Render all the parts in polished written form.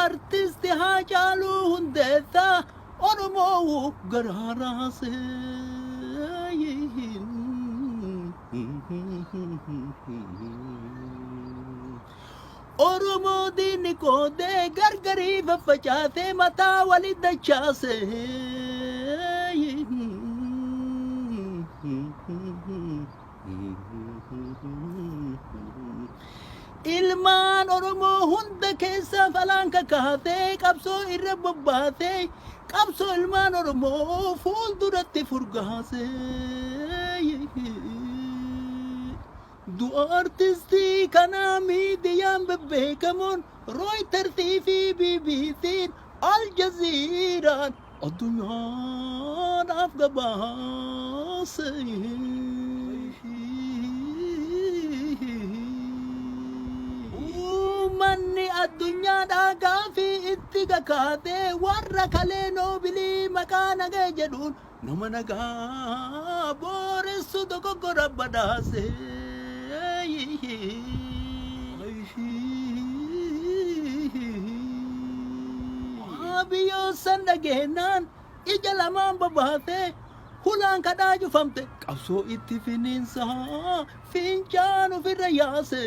artisti Haacaaluu Hundeessaa Oromoo garaaraase. Oromoo diinni qoodee gargarii faffacaasee mataa walit dachaase. Ilmaan Oromoo hunda keessa falaan kakaatee qabsoo irra bobbaatee qabsoo ilmaan Oromoo fuulduratti furgaase. Du'a artistii kanaa miidiyaan bebbeekamoon Rooyitarsii fi BBC'n Aljaziiraan addunyaadhaaf gabaase. Uummanni addunyaadhaa gaafii itti kakaatee warra kalee noobilii maqaa nagaa jedhuun nama nagaa booressu dogoggora badhaase. Biyyoo san dhageenyaan ija lamaan babaatee hulaan kadhaa cufamte qabsoo itti finiinsaa fincaan ofirra yaase.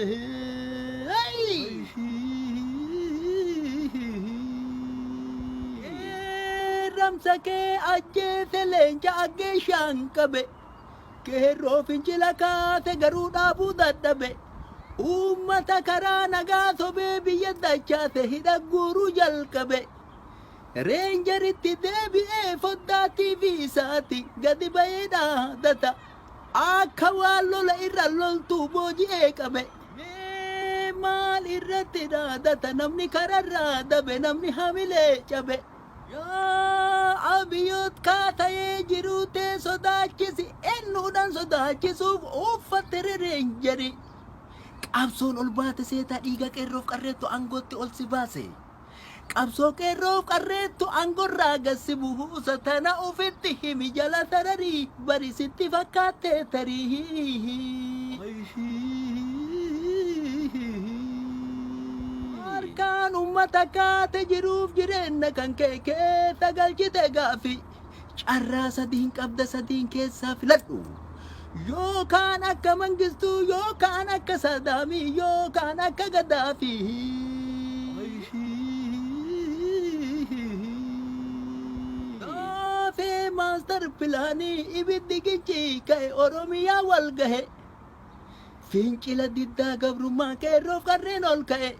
Ramsa kee ajjeese leenca aggee shaan qabe keerroo fincila kaase garuu dhaabuu dadhabe. Uummata karaa nagaa sobee biyya dachaase hidha guuruu jalqabe. Reenjaritti deebi'ee foddaa TV isaati gadi ba'ee dhaadata akka waan lola irra loltuu booji'ee qabe. Maal irratti dhaadata namni kararraa dabe namni hamilee cabe. Yaa abiyyoot kaata'ee jiruutee sodaachisi ennuudhaan sodaachisuuf uffatte reenjari. Qabsoon ol baate seetaa dhiiga qeerroof qarreettu aangootti ol si baase. Qabsoo qeerroof qarreettu aangorraa gassi buusa tana ofitti himi jala tararii barisitti fakkaatte tarii. Harkaan uummata kaate jiruuf jireenya kan kee keessa galchite gaafi carraa sadiin qabda sadiin keessaa filadhu. Yookaan akka Mangistuu yookaan akka Sadaamii yookaan akka Gaddaafii. Gaafee maastar pilaanii ibiddi gichii ka'e Oromiyaa wal gahe. Fincila diddaa gabrummaa qeerroof qarreen ol ka'e.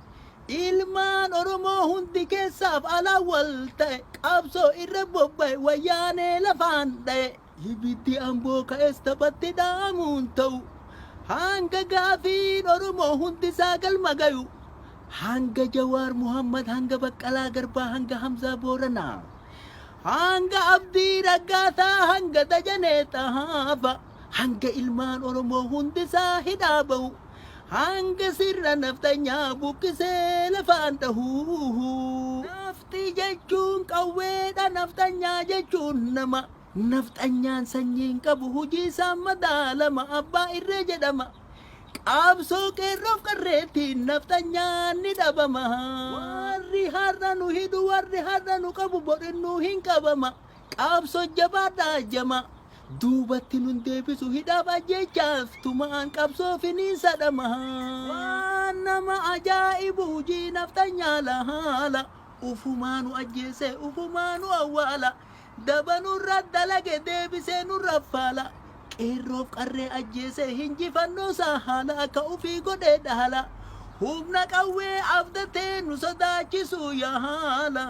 Ilmaan Oromoo hundi keessaaf alaa wal ta'e qabsoo irra bobba'e wayyaanee lafaan dha'e. Ibiddi amboo ka'es taphatti dhaamuun ta'u hanga gaafiin Oromoo hundisaa galma gayu hanga Jawaar Muhammad hanga Baqqalaa Garbaa hanga Hamzaa Booranaa hanga Abdii Raggaasaa hanga Dajanee Xahaafa hanga ilmaan Oromoo hundisaa hidhaa ba'u hanga sirra naftanyaa buqqisee lafaan dhahu. Nafti jechuun qawweedha naftanyaa jechuun nama. Naftanyaan sanyiin qabu hojii isaa madaalama abbaa irree jedhama. Qabsoo qeerroof qarreettiin naftanyaan ni dhabama. Warri har'a nu hidhu warri har'a nu qabu bodhinnu hin qabama. Qabsoo jabaadhaa jama. Duubatti nun deebisu hidhaaf ajjechaaf tumaan qabsoo finiinsa dhama. Waan nama ajaa'ibu hojii naftanyaa lahaala. Ufumaanu ajjeese ufumaanu awwaala. Dabanurra dalage deebisee nurra faala qeerroof qarree ajjeese hinjifannoo sahala akka ufii godhee dhaala humna qawwee abdatee nu sodaachisu yaala.